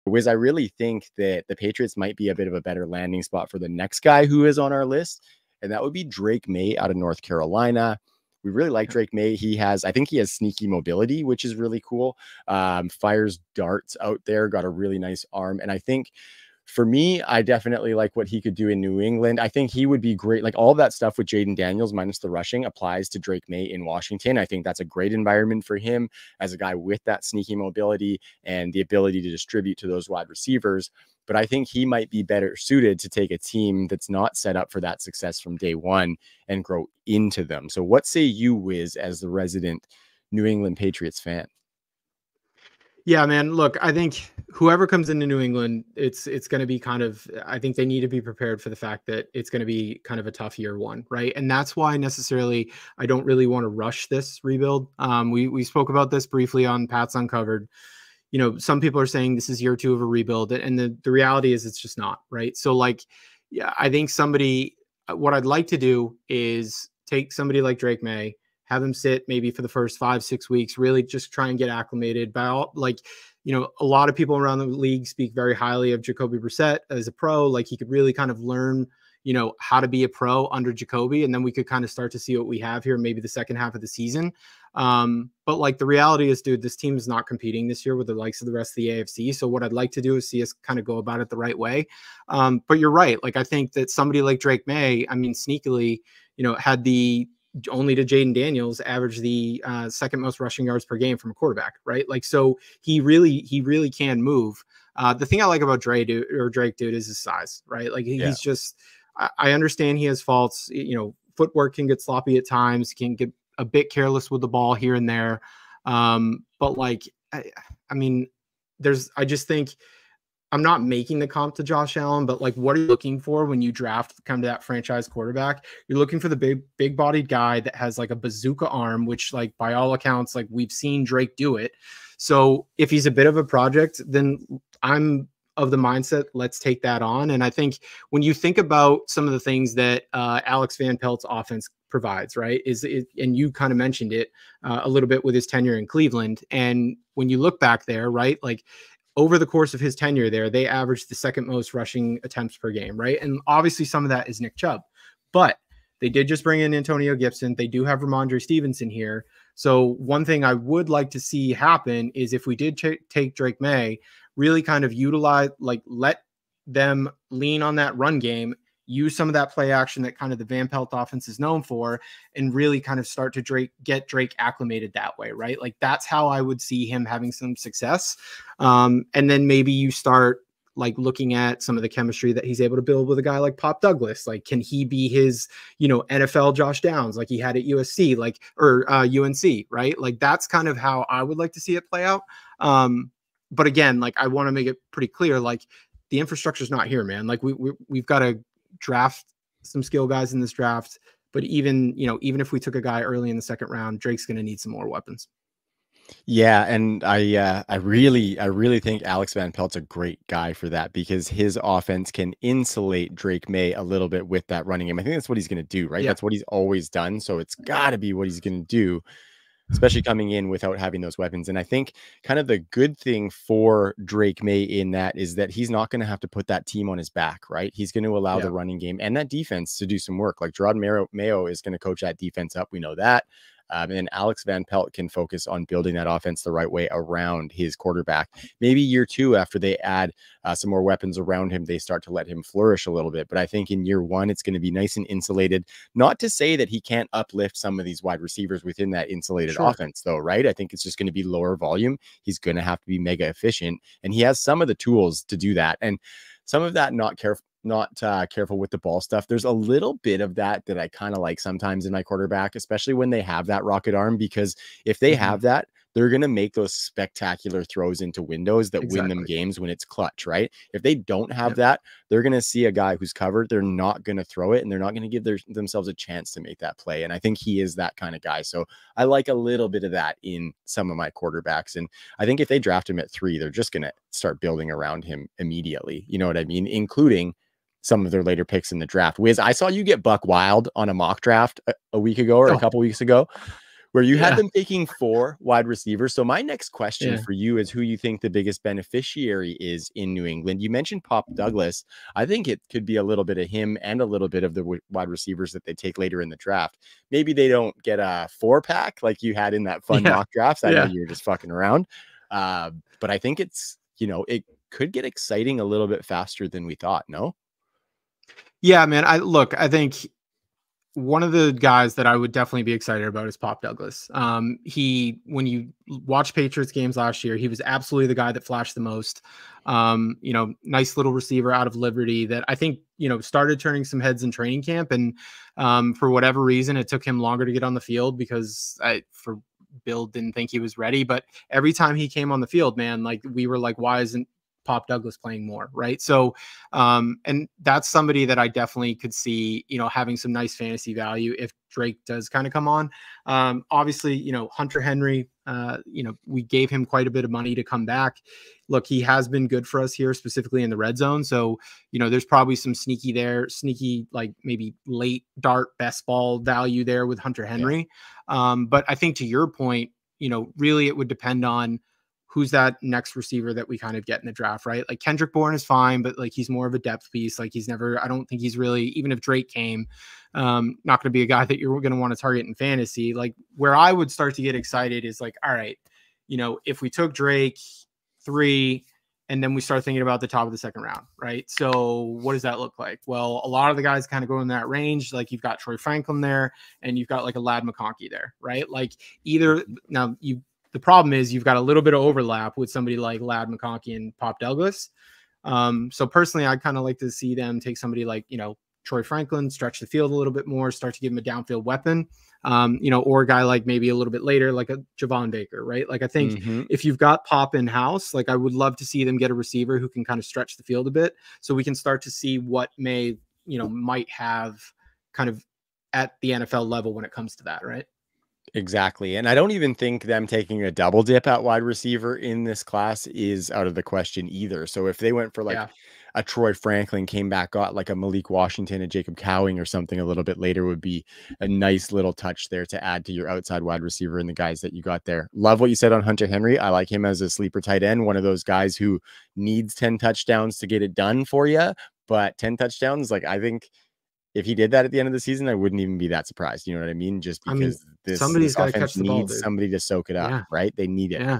Wiz, I really think that the Patriots might be a bit of a better landing spot for the next guy who is on our list, and that would be Drake Maye out of North Carolina. We really like Drake Maye. I think he has sneaky mobility, which is really cool. Fires darts out there, got a really nice arm. And I think for me, I definitely like what he could do in New England. I think he would be great. Like all of that stuff with Jayden Daniels minus the rushing applies to Drake Maye in Washington. I think that's a great environment for him as a guy with that sneaky mobility and the ability to distribute to those wide receivers. But I think he might be better suited to take a team that's not set up for that success from day one and grow into them. So what say you, Wiz, as the resident New England Patriots fan? Yeah, man, look, I think whoever comes into New England, it's going to be kind of, I think they need to be prepared for the fact that it's going to be kind of a tough year one, right? And that's why necessarily I don't really want to rush this rebuild. We spoke about this briefly on Pat's Uncovered. You know, some people are saying this is year two of a rebuild, and the reality is it's just not, right? So like, yeah, I think what I'd like to do is take somebody like Drake Maye, have him sit maybe for the first 5-6 weeks, really just try and get acclimated by all, like, you know, a lot of people around the league speak very highly of Jacoby Brissett as a pro. Like he could really kind of learn, you know, how to be a pro under Jacoby. And then we could kind of start to see what we have here, maybe the second half of the season. But like the reality is, dude, this team is not competing this year with the likes of the rest of the AFC. So what I'd like to do is see us kind of go about it the right way. But you're right. Like, I think that somebody like Drake Maye, I mean, sneakily, you know, had only to Jayden Daniels average the second most rushing yards per game from a quarterback, right? Like, so he really can move. The thing I like about Drake, dude, is his size, right? Like he's just, I understand he has faults, you know, footwork can get sloppy at times, can get a bit careless with the ball here and there. But like, I mean, I just think, I'm not making the comp to Josh Allen, but like, what are you looking for when you come to that franchise quarterback? You're looking for the big bodied guy that has like a bazooka arm, which like by all accounts, like we've seen Drake do it. So if he's a bit of a project, then I'm of the mindset, let's take that on. And I think when you think about some of the things that Alex Van Pelt's offense provides, right, and you kind of mentioned it a little bit with his tenure in Cleveland. And when you look back there, right, like, over the course of his tenure there, they averaged the second most rushing attempts per game, right? And obviously some of that is Nick Chubb, but they did just bring in Antonio Gibson. They do have Ramondre Stevenson here. So one thing I would like to see happen is if we did take Drake Maye, really kind of utilize, like, let them lean on that run game, use some of that play action that kind of the Van Pelt offense is known for, and really kind of start to get Drake acclimated that way, right? Like that's how I would see him having some success. And then maybe you start like looking at some of the chemistry that he's able to build with a guy like Pop Douglas. Like, can he be his, you know, NFL Josh Downs like he had at USC, like, or UNC, right? Like that's kind of how I would like to see it play out. But again, like I want to make it pretty clear, like the infrastructure is not here, man. Like we've got to draft some skill guys in this draft, but even if we took a guy early in the second round, Drake's going to need some more weapons. Yeah, and I really think Alex Van Pelt's a great guy for that, because his offense can insulate Drake Maye a little bit with that running game. I think that's what he's going to do, right? Yeah. That's what he's always done, so it's got to be what he's going to do, especially coming in without having those weapons. And I think kind of the good thing for Drake Maye in that is that he's not going to have to put that team on his back, right? He's going to allow the running game and that defense to do some work. Like Gerard Mayo is going to coach that defense up. We know that. And then Alex Van Pelt can focus on building that offense the right way around his quarterback. Maybe year two, after they add some more weapons around him, they start to let him flourish a little bit. But I think in year one, it's going to be nice and insulated. Not to say that he can't uplift some of these wide receivers within that insulated offense, though, right? I think it's just going to be lower volume. He's going to have to be mega efficient, and he has some of the tools to do that. And some of that not careful with the ball stuff. There's a little bit of that I kind of like sometimes in my quarterback, especially when they have that rocket arm, because if they have that, they're going to make those spectacular throws into windows that win them games when it's clutch, right? If they don't have that, they're going to see a guy who's covered. They're not going to throw it, and they're not going to give themselves a chance to make that play. And I think he is that kind of guy. So I like a little bit of that in some of my quarterbacks. And I think if they draft him at 3, they're just going to start building around him immediately. You know what I mean? Including some of their later picks in the draft. Wiz, I saw you get buck wild on a mock draft a week ago or a couple weeks ago where you had Yeah. them taking 4 wide receivers. So my next question Yeah. for you is who you think the biggest beneficiary is in New England. You mentioned Pop Douglas. I think it could be a little bit of him and a little bit of the wide receivers that they take later in the draft. Maybe they don't get a 4-pack like you had in that fun Yeah. mock drafts. I know Yeah. you're just fucking around. But I think it's, it could get exciting a little bit faster than we thought. No? Yeah, man. I think one of the guys that I would definitely be excited about is Pop Douglas. When you watch Patriots games last year, he was absolutely the guy that flashed the most. Nice little receiver out of Liberty that I think, started turning some heads in training camp. And for whatever reason, it took him longer to get on the field because Bill didn't think he was ready. But every time he came on the field, man, like we were like, why isn't Pop Douglas playing more, right? So, and that's somebody that I definitely could see, having some nice fantasy value if Drake does kind of come on. Obviously, Hunter Henry, we gave him quite a bit of money to come back. Look, he has been good for us here, specifically in the red zone. So, there's probably some sneaky, like maybe late dart best ball value there with Hunter Henry. Yeah. But I think to your point, really it would depend on who's that next receiver that we kind of get in the draft, right? Like Kendrick Bourne is fine, but like he's more of a depth piece. Like I don't think he's really, even if Drake came, not going to be a guy that you're going to want to target in fantasy. Like where I would start to get excited is like, all right, if we took Drake 3 and then we start thinking about the top of the second round, right? So what does that look like? Well, a lot of the guys kind of go in that range. Like you've got Troy Franklin there and you've got like a Lad McConkey there, right? Like the problem is you've got a little bit of overlap with somebody like Lad McConkey and Pop Douglas. So personally, I'd kind of like to see them take somebody like, Troy Franklin, stretch the field a little bit more, start to give him a downfield weapon, or a guy like maybe a little bit later, like a Javon Baker, right? Like I think if you've got Pop in house, like I would love to see them get a receiver who can kind of stretch the field a bit so we can start to see what might have kind of at the NFL level when it comes to that, right? Exactly. And I don't even think them taking a double dip at wide receiver in this class is out of the question either. So if they went for like a Troy Franklin, came back, got like a Malik Washington, a Jacob Cowing or something a little bit later would be a nice little touch there to add to your outside wide receiver and the guys that you got there. Love what you said on Hunter Henry. I like him as a sleeper tight end, one of those guys who needs 10 touchdowns to get it done for you. But 10 touchdowns, like I think if he did that at the end of the season, I wouldn't even be that surprised. You know what I mean? Just because this somebody's got to offense catch the ball, needs dude. somebody to soak it up, right? They need it. Yeah.